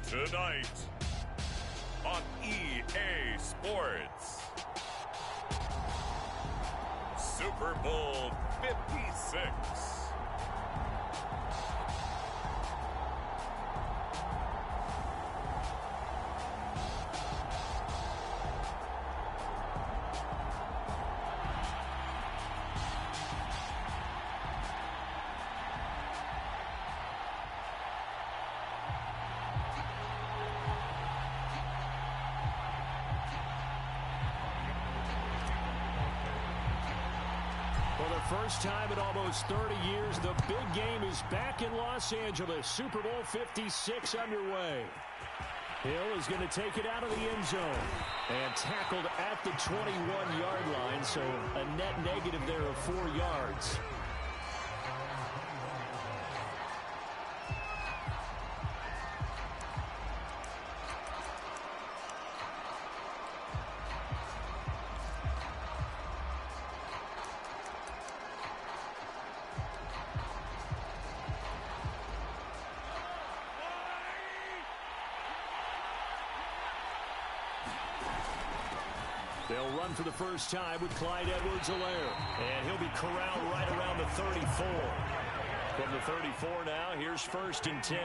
Tonight on EA Sports, Super Bowl 56. First time in almost 30 years, the big game is back in Los Angeles. Super Bowl 56 underway. Hill is going to take it out of the end zone and tackled at the 21-yard line, so a net negative there of 4 yards. They'll run for the first time with Clyde Edwards-Helaire. And he'll be corralled right around the 34. From the 34 now, here's 1st and 10.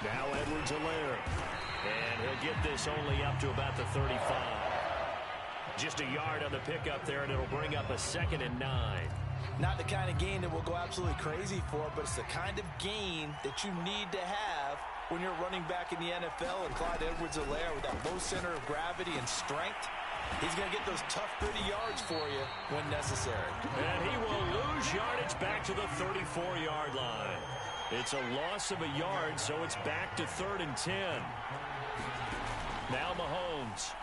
Now Edwards-Helaire. And he'll get this only up to about the 35. Just a yard on the pickup there, and it'll bring up a 2nd and 9. Not the kind of gain that we'll go absolutely crazy for, but it's the kind of gain that you need to have when you're running back in the NFL. And Clyde Edwards-Helaire, with that low center of gravity and strength, he's going to get those tough, gritty yards for you when necessary. And he will lose yardage back to the 34-yard line. It's a loss of a yard, so it's back to 3rd and 10. Now Mahomes.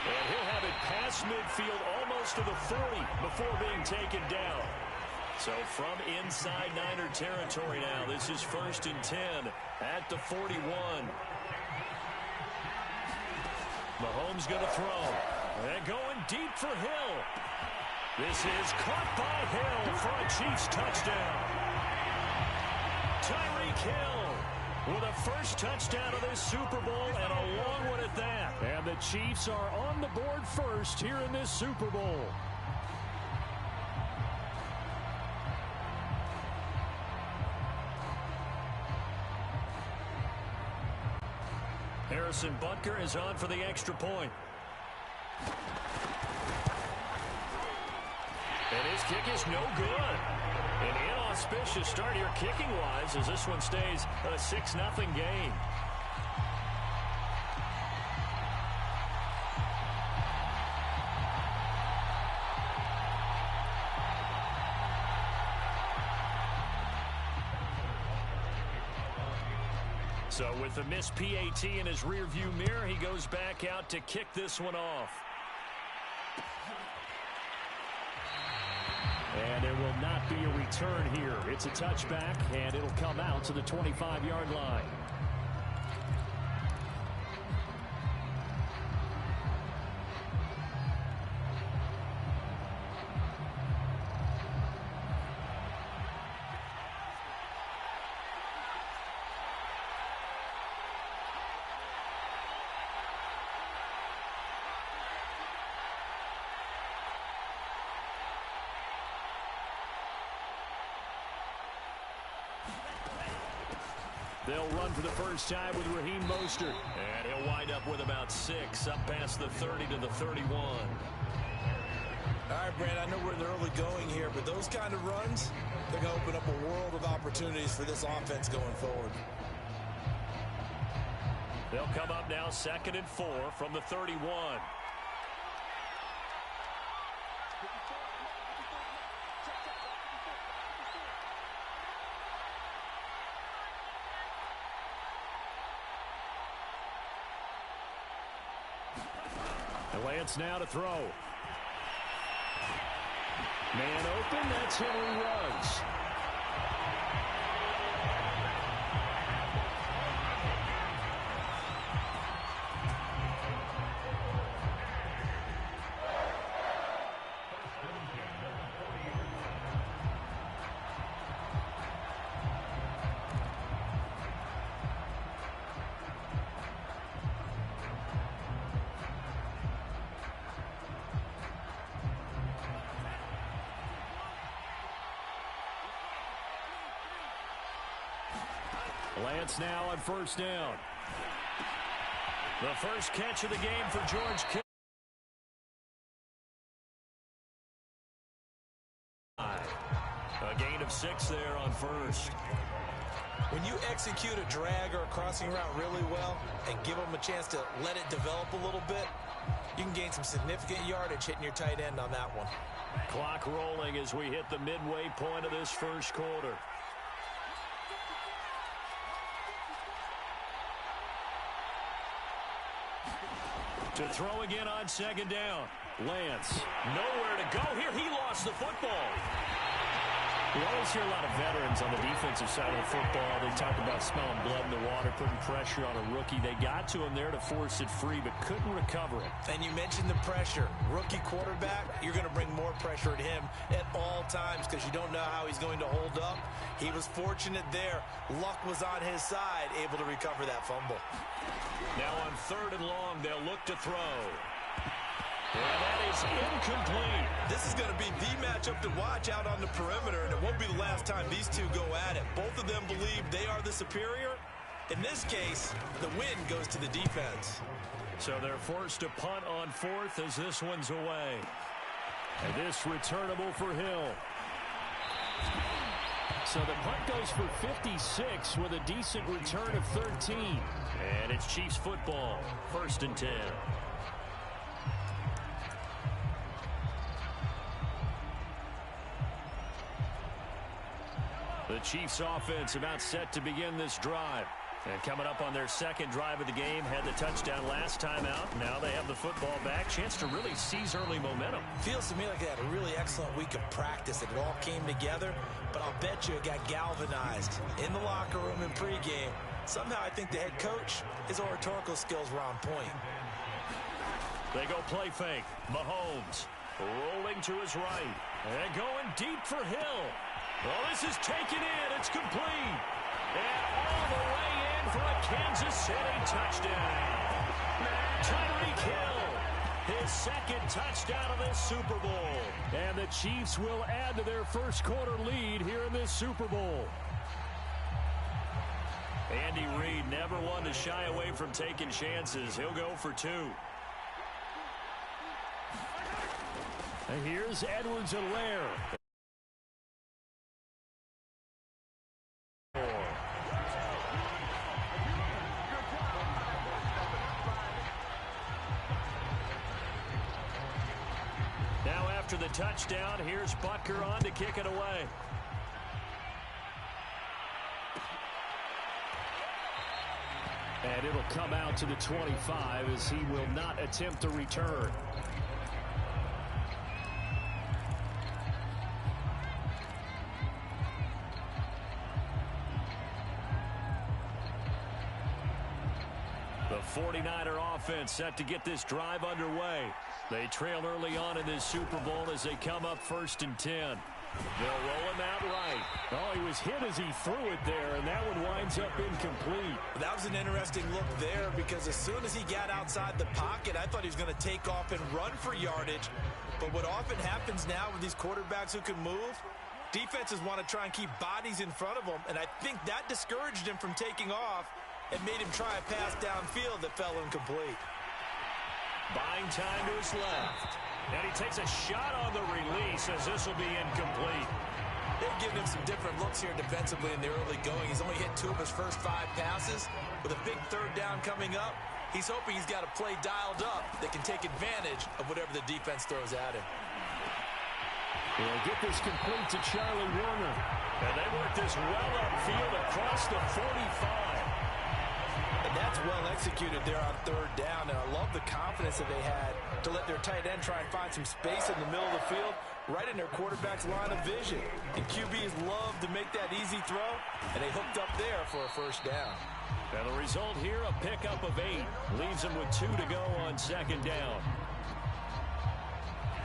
And he'll have it past midfield almost to the 40 before being taken down. So from inside Niner territory now, this is 1st and 10 at the 41. Mahomes going to throw. And going deep for Hill. This is caught by Hill for a Chiefs touchdown. Tyreek Hill with a first touchdown of this Super Bowl, and a long one at that. And the Chiefs are on the board first here in this Super Bowl. Harrison Butker is on for the extra point. And his kick is no good. An inauspicious start here kicking-wise as this one stays a 6-0 game. So with the missed PAT in his rearview mirror, he goes back out to kick this one off. And there will not be a return here. It's a touchback, and it'll come out to the 25-yard line. They'll run for the first time with Raheem Mostert. And he'll wind up with about 6, up past the 30 to the 31. All right, Brand, I know we're in the early going here, but those kind of runs, they're going to open up a world of opportunities for this offense going forward. They'll come up now 2nd and 4 from the 31. Lance now to throw. Man open, that's Henry Ruggs. Lance now on first down. The first catch of the game for George Kittle. A gain of 6 there on first. When you execute a drag or a crossing route really well and give them a chance to let it develop a little bit, you can gain some significant yardage hitting your tight end on that one. Clock rolling as we hit the midway point of this first quarter. To throw again on second down. Lance, nowhere to go here. He lost the football. We always hear a lot of veterans on the defensive side of the football. They talk about smelling blood in the water, putting pressure on a rookie. They got to him there to force it free, but couldn't recover it. And you mentioned the pressure. Rookie quarterback, you're going to bring more pressure at him at all times because you don't know how he's going to hold up. He was fortunate there. Luck was on his side, able to recover that fumble. Now on 3rd and long, they'll look to throw. And that is incomplete. This is going to be the matchup to watch out on the perimeter, and it won't be the last time these two go at it. Both of them believe they are the superior. In this case, the win goes to the defense. So they're forced to punt on 4th as this one's away. And this returnable for Hill. So the punt goes for 56 with a decent return of 13. And it's Chiefs football, 1st and 10. The Chiefs offense about set to begin this drive. And coming up on their second drive of the game, had the touchdown last time out. Now they have the football back. Chance to really seize early momentum. Feels to me like they had a really excellent week of practice. It all came together, but I'll bet you it got galvanized in the locker room in pregame. Somehow I think the head coach, his oratorical skills were on point. They go play fake. Mahomes rolling to his right. And going deep for Hill. Well, this is taken in. It's complete. And all the way in for a Kansas City touchdown. Tyreek Hill, his second touchdown of this Super Bowl. And the Chiefs will add to their first quarter lead here in this Super Bowl. Andy Reid never one to shy away from taking chances. He'll go for 2. And here's Edwards-Helaire. Now after the touchdown, here's Butker on to kick it away. And it'll come out to the 25 as he will not attempt to return. The 49er offense set to get this drive underway. They trail early on in this Super Bowl as they come up 1st and 10. They'll roll him out right. Oh, he was hit as he threw it there, and that one winds up incomplete. That was an interesting look there because as soon as he got outside the pocket, I thought he was going to take off and run for yardage. But what often happens now with these quarterbacks who can move, defenses want to try and keep bodies in front of them, and I think that discouraged him from taking off and made him try a pass downfield that fell incomplete. Buying time to his left. And he takes a shot on the release as this will be incomplete. They've given him some different looks here defensively in the early going. He's only hit 2 of his first 5 passes. With a big 3rd down coming up, he's hoping he's got a play dialed up that can take advantage of whatever the defense throws at him. They'll get this complete to Charlie Warner. And they work this well upfield across the 45. And that's well executed there on 3rd down. And I love the confidence that they had to let their tight end try and find some space in the middle of the field, right in their quarterback's line of vision. And QBs love to make that easy throw, and they hooked up there for a 1st down. And the result here, a pickup of 8. Leaves them with 2 to go on 2nd down.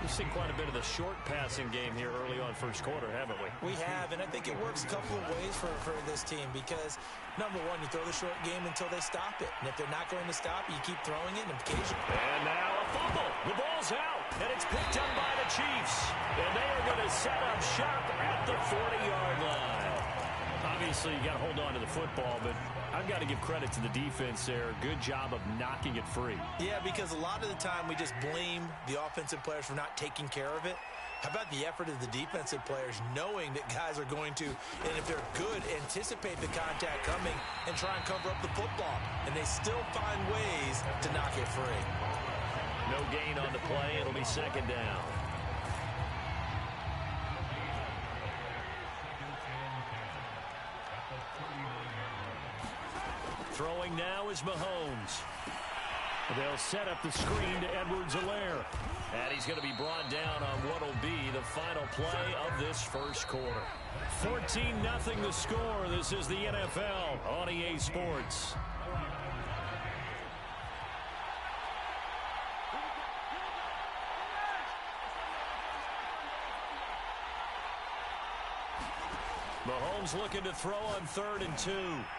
We've seen quite a bit of the short passing game here early on 1st quarter, haven't we? We have, and I think it works a couple of ways for this team because, number one, you throw the short game until they stop it. And if they're not going to stop it, you keep throwing it and occasionally. And now a fumble. The ball's out, and it's picked up by the Chiefs. And they are going to set up shop at the 40-yard line. Javi Obviously, you got to hold on to the football, but I've got to give credit to the defense there. Good job of knocking it free. Yeah, because a lot of the time we just blame the offensive players for not taking care of it. How about the effort of the defensive players knowing that guys are going to, and if they're good, anticipate the contact coming and try and cover up the football. And they still find ways to knock it free. No gain on the play. It'll be second down. Throwing now is Mahomes. They'll set up the screen to Edwards-Helaire. And he's going to be brought down on what will be the final play of this first quarter. 14-0 the score. This is the NFL on EA Sports. Mahomes looking to throw on 3rd and 2.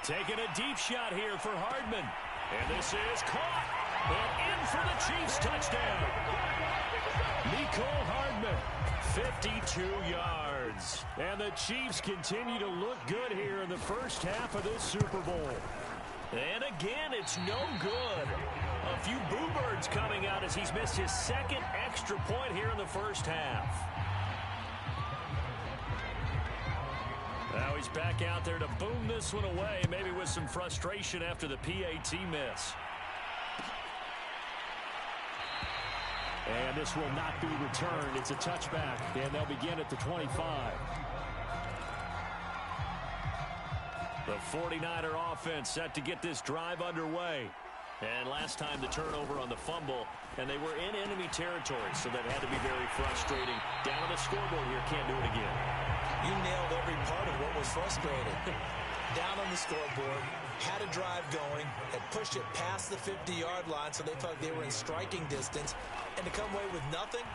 Taking a deep shot here for Hardman. And this is caught. And in for the Chiefs touchdown. Mecole Hardman, 52 yards. And the Chiefs continue to look good here in the first half of this Super Bowl. And again, it's no good. A few boo birds coming out as he's missed his second extra point here in the first half. Now he's back out there to boom this one away, maybe with some frustration after the PAT miss. And this will not be returned. It's a touchback, and they'll begin at the 25. The 49er offense set to get this drive underway. And last time the turnover on the fumble, and they were in enemy territory, so that had to be very frustrating. Down on the scoreboard here, can't do it again. You nailed every part of what was frustrating. Down on the scoreboard, had a drive going, had pushed it past the 50-yard line so they felt like they were in striking distance, and to come away with nothing,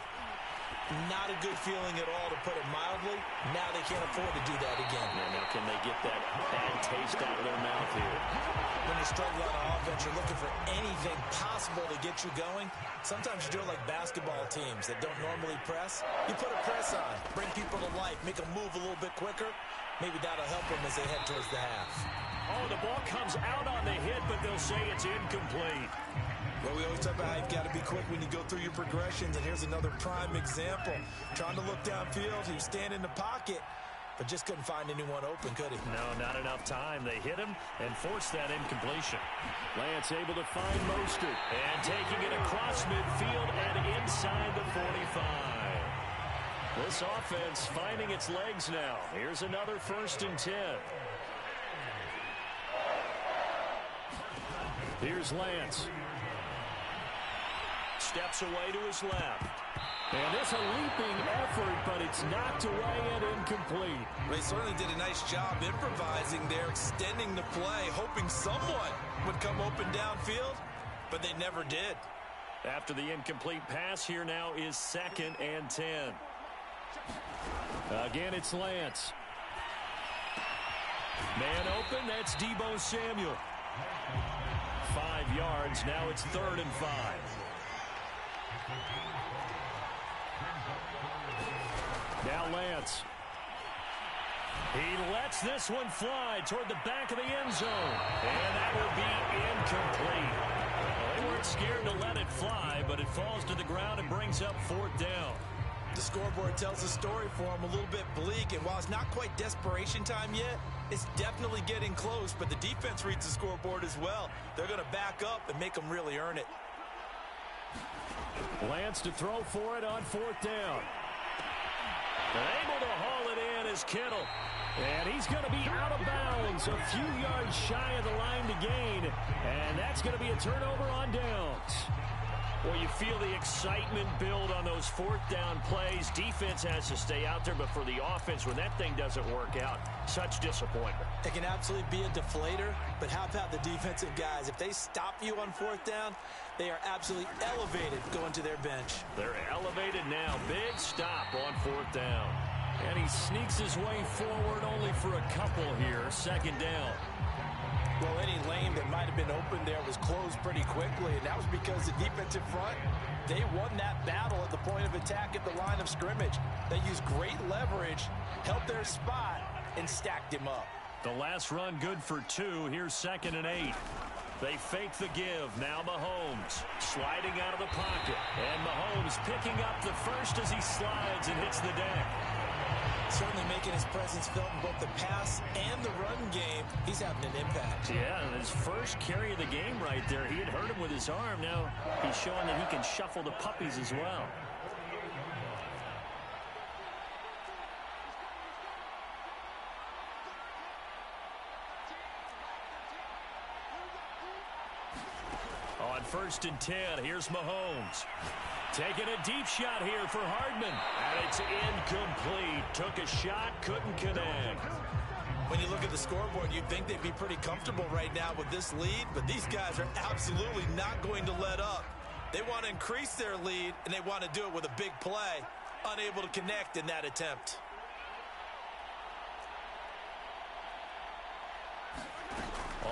not a good feeling at all, to put it mildly. Now they can't afford to do that again. Yeah, now can they get that bad taste out of their mouth here? When you struggle on offense, you're looking for anything possible to get you going. Sometimes you do it like basketball teams that don't normally press. You put a press on, bring people to life, make them move a little bit quicker. Maybe that'll help them as they head towards the half. Oh, the ball comes out on the hit, but they'll say it's incomplete. Well, we always talk about how you've got to be quick when you go through your progressions, and here's another prime example. Trying to look downfield, he was standing in the pocket, but just couldn't find anyone open, could he? No, not enough time. They hit him and forced that incompletion. Lance able to find Mostert, and taking it across midfield and inside the 45. This offense finding its legs now. Here's another 1st and 10. Here's Lance. Steps away to his left. And it's a leaping effort, but it's knocked away and incomplete. They certainly did a nice job improvising there, extending the play, hoping someone would come open downfield, but they never did. After the incomplete pass, here now is 2nd and 10. Again, it's Lance. Man open, that's Deebo Samuel. 5 yards, now it's 3rd and 5. Now Lance. He lets this one fly toward the back of the end zone. And that will be incomplete. Well, they weren't scared to let it fly, but it falls to the ground and brings up 4th down. The scoreboard tells a story for him, a little bit bleak, and while it's not quite desperation time yet, it's definitely getting close, but the defense reads the scoreboard as well. They're going to back up and make them really earn it. Lance to throw for it on 4th down. Able to haul it in is Kittle. And he's going to be out of bounds, a few yards shy of the line to gain. And that's going to be a turnover on downs. Well, you feel the excitement build on those 4th down plays. Defense has to stay out there, but for the offense, when that thing doesn't work out, such disappointment. It can absolutely be a deflator, but how about the defensive guys? If they stop you on 4th down, they are absolutely elevated going to their bench. They're elevated now. Big stop on 4th down. And he sneaks his way forward only for a couple here. 2nd down. Well, any lane that might have been open there was closed pretty quickly, and that was because the defensive front, they won that battle at the point of attack at the line of scrimmage. They used great leverage, helped their spot, and stacked him up. The last run good for 2. Here's 2nd and 8. They fake the give. Now Mahomes sliding out of the pocket. And Mahomes picking up the first as he slides and hits the deck. Certainly making his presence felt in both the pass and the run game. He's having an impact. Yeah, and his first carry of the game right there. He had hurt him with his arm. Now he's showing that he can shuffle the puppies as well. On 1st and 10, here's Mahomes. Taking a deep shot here for Hardman. And it's incomplete. Took a shot, couldn't connect. When you look at the scoreboard, you'd think they'd be pretty comfortable right now with this lead, but these guys are absolutely not going to let up. They want to increase their lead, and they want to do it with a big play. Unable to connect in that attempt.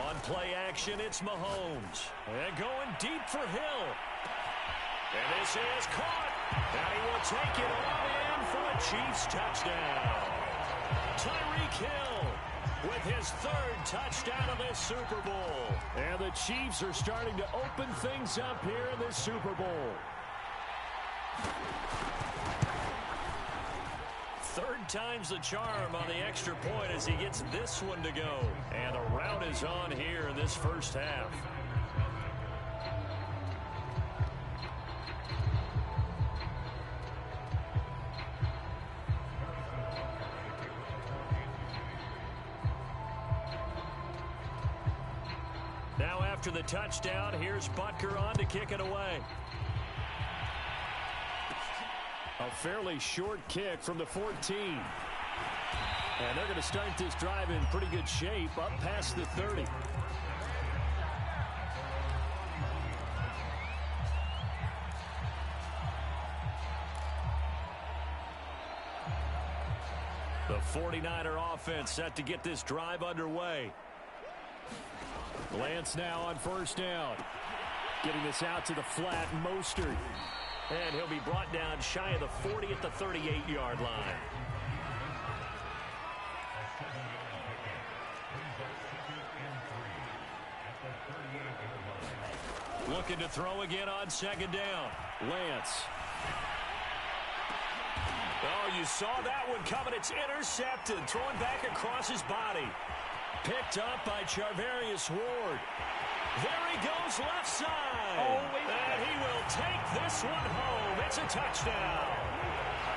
On play action, it's Mahomes. And going deep for Hill. And this is caught. And he will take it all in for a Chiefs touchdown. Tyreek Hill with his 3rd touchdown of this Super Bowl. And the Chiefs are starting to open things up here in this Super Bowl. 3rd time's the charm on the extra point as he gets this one to go. And the rout is on here in this first half. Now after the touchdown, here's Butker on to kick it away. A fairly short kick from the 14. And they're going to start this drive in pretty good shape up past the 30. The 49er offense set to get this drive underway. Lance now on 1st down. Getting this out to the flat, Mostert. And he'll be brought down shy of the 40 at the 38-yard line. Looking to throw again on 2nd down. Lance. Oh, you saw that one coming. It's intercepted. Throwing back across his body. Picked up by Charvarius Ward. There he goes left side. And he will take this one home. It's a touchdown.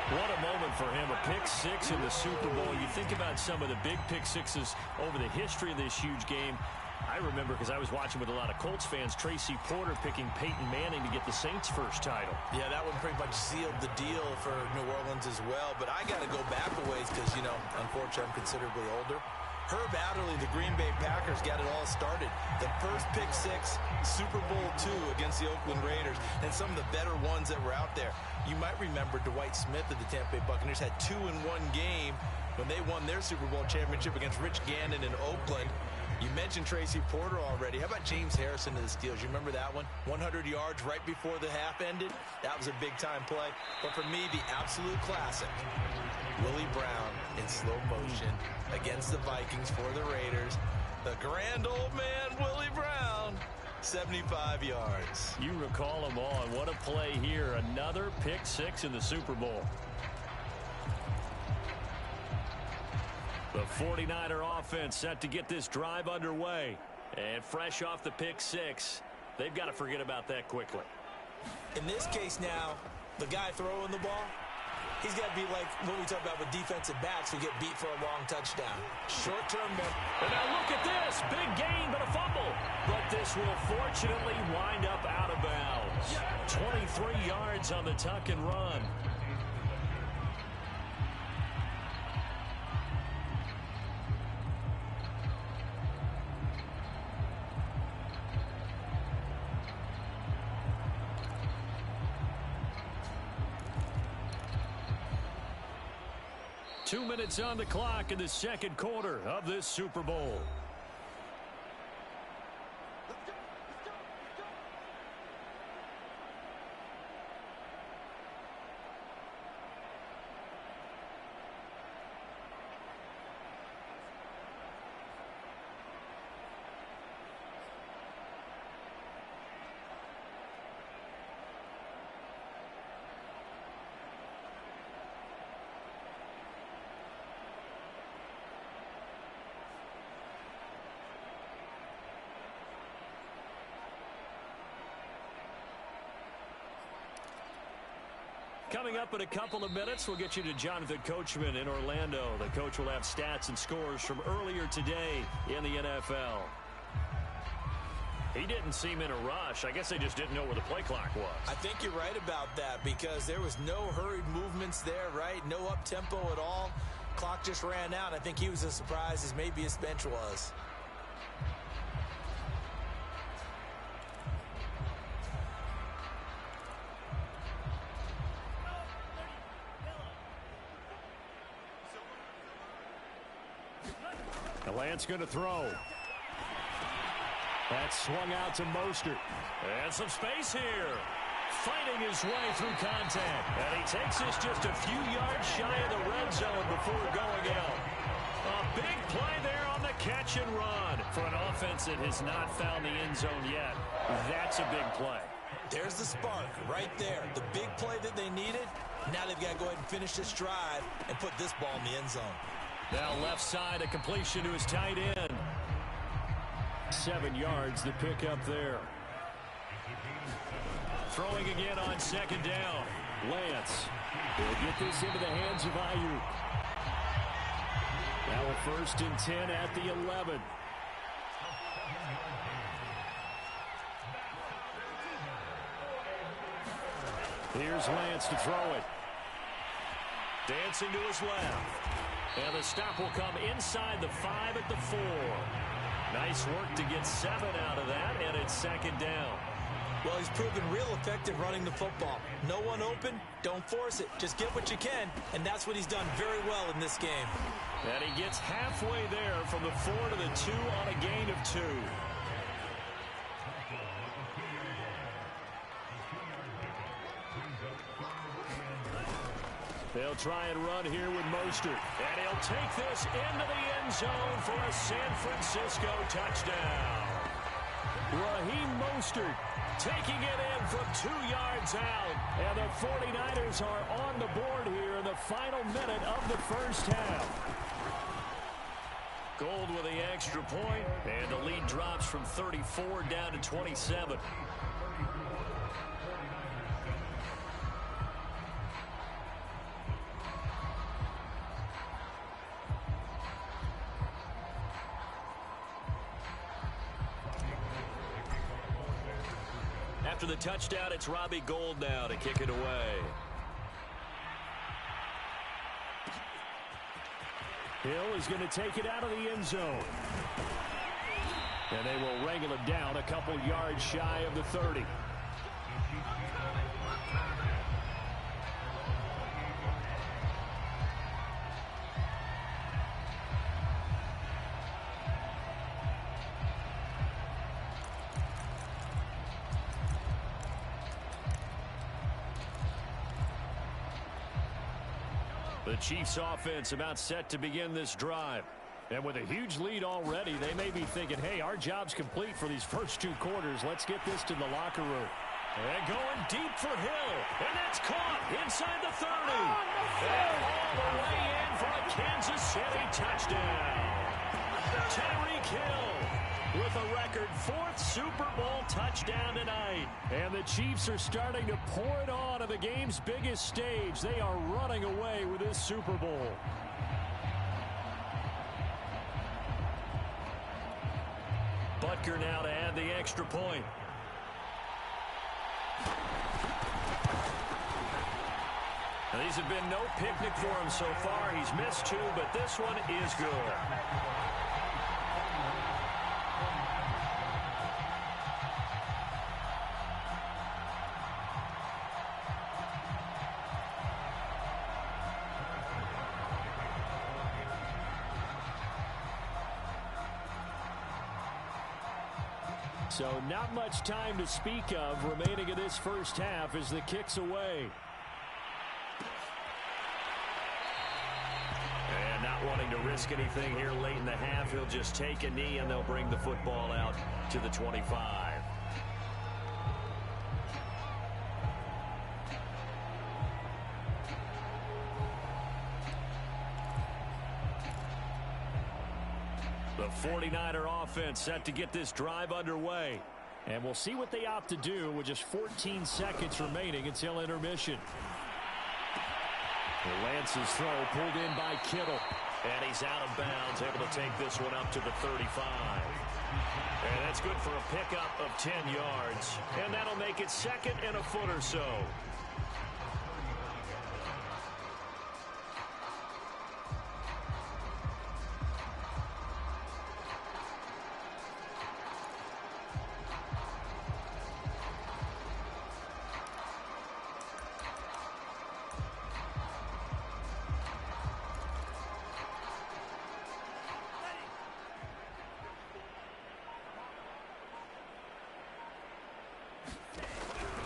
What a moment for him. A pick 6 in the Super Bowl. You think about some of the big pick 6s over the history of this huge game. I remember because I was watching with a lot of Colts fans, Tracy Porter picking Peyton Manning to get the Saints' first title. Yeah, that one pretty much sealed the deal for New Orleans as well. But I got to go back a ways because, you know, unfortunately I'm considerably older. Herb Adderley, the Green Bay Packers, got it all started. The first pick 6, Super Bowl II against the Oakland Raiders, and some of the better ones that were out there. You might remember Dwight Smith of the Tampa Bay Buccaneers had 2 in one game when they won their Super Bowl championship against Rich Gannon in Oakland. You mentioned Tracy Porter already. How about James Harrison to the Steelers? You remember that one? 100 yards right before the half ended? That was a big-time play. But for me, the absolute classic, Willie Brown in slow motion against the Vikings for the Raiders. The grand old man, Willie Brown, 75 yards. You recall them all, and what a play here. Another pick 6 in the Super Bowl. The 49er offense set to get this drive underway. And fresh off the pick 6, they've got to forget about that quickly. In this case now, the guy throwing the ball, he's got to be like what we talk about with defensive backs who get beat for a long touchdown. Short-term. And now look at this. Big gain, but a fumble. But this will fortunately wind up out of bounds. 23 yards on the tuck and run. Two minutes on the clock in the second quarter of this Super Bowl. Coming up in a couple of minutes, we'll get you to Jonathan Coachman in Orlando. The coach will have stats and scores from earlier today in the NFL. He didn't seem in a rush. I guess they just didn't know where the play clock was. I think you're right about that because there was no hurried movements there, right? No up-tempo at all. Clock just ran out. I think he was as surprised as maybe his bench was. The Lance going to throw. That's swung out to Mostert. And some space here. Fighting his way through contact. And he takes this just a few yards shy of the red zone before going out. A big play there on the catch and run. For an offense that has not found the end zone yet, that's a big play. There's the spark right there. The big play that they needed. Now they've got to go ahead and finish this drive and put this ball in the end zone. Now left side, a completion to his tight end. 7 yards, the pickup there. Throwing again on second down. Lance will get this into the hands of Ayuk. Now a 1st and 10 at the 11. Here's Lance to throw it. Dancing to his left. And the stop will come inside the 5 at the 4. Nice work to get 7 out of that, and it's second down. Well, he's proven real effective running the football. No one open, don't force it. Just get what you can, and that's what he's done very well in this game. And he gets halfway there from the 4 to the 2 on a gain of 2. They'll try and run here with Mostert. And he'll take this into the end zone for a San Francisco touchdown. Raheem Mostert taking it in from 2 yards out. And the 49ers are on the board here in the final minute of the first half. Gold with the extra point, and the lead drops from 34 down to 27. After the touchdown, it's Robbie Gould now to kick it away. Hill is going to take it out of the end zone. And they will wrangle it down a couple yards shy of the 30. The Chiefs offense about set to begin this drive. And with a huge lead already, they may be thinking, hey, our job's complete for these first 2 quarters. Let's get this to the locker room. And going deep for Hill. And that's caught inside the 30. And all the way in for a Kansas City touchdown. Tyreek Hill with a record 4th Super Bowl touchdown tonight. And the Chiefs are starting to pour it on the game's biggest stage. They are running away with this Super Bowl. Butker now to add the extra point. Now, these have been no picnic for him so far. He's missed 2, but this one is good. So not much time to speak of remaining in this first half as the kick's away. And not wanting to risk anything here late in the half, he'll just take a knee and they'll bring the football out to the 25. The 49er offense set to get this drive underway. And we'll see what they opt to do with just 14 seconds remaining until intermission. Lance's throw pulled in by Kittle. And he's out of bounds, able to take this one up to the 35. And that's good for a pickup of 10 yards. And that'll make it second and a foot or so.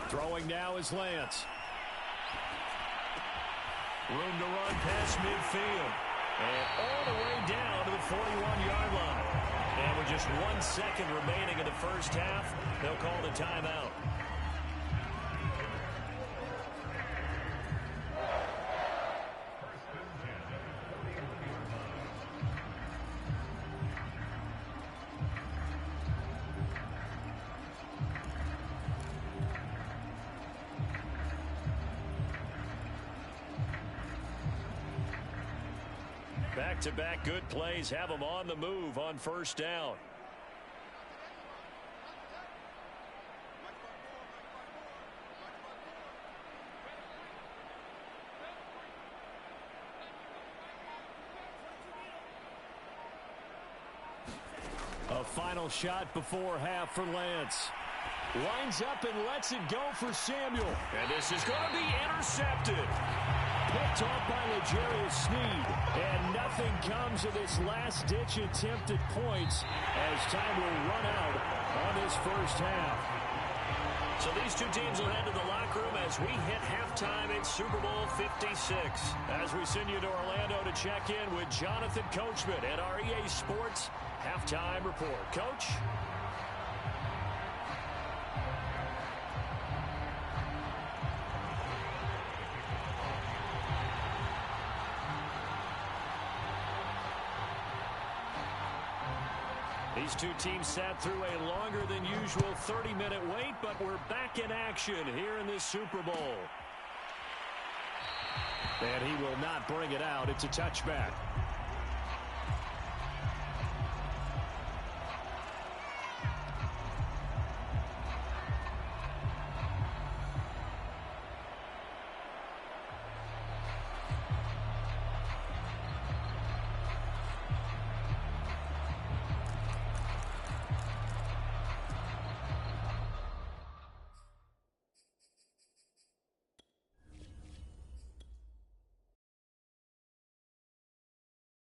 Throwing now is Lance. Room to run past midfield. And all the way down to the 41-yard line. And with just 1 second remaining in the first half, they'll call the timeout. Back-to-back good plays have them on the move on first down. A final shot before half for Lance. Lines up and lets it go for Samuel. And this is going to be intercepted. Picked off by L'Jarius Sneed. And nothing comes of this last-ditch attempt at points as time will run out on this first half. So these two teams will head to the locker room as we hit halftime in Super Bowl 56. As we send you to Orlando to check in with Jonathan Coachman at our EA Sports Halftime Report. Coach? These two teams sat through a longer than usual 30-minute wait, but we're back in action here in this Super Bowl. And he will not bring it out. It's a touchback.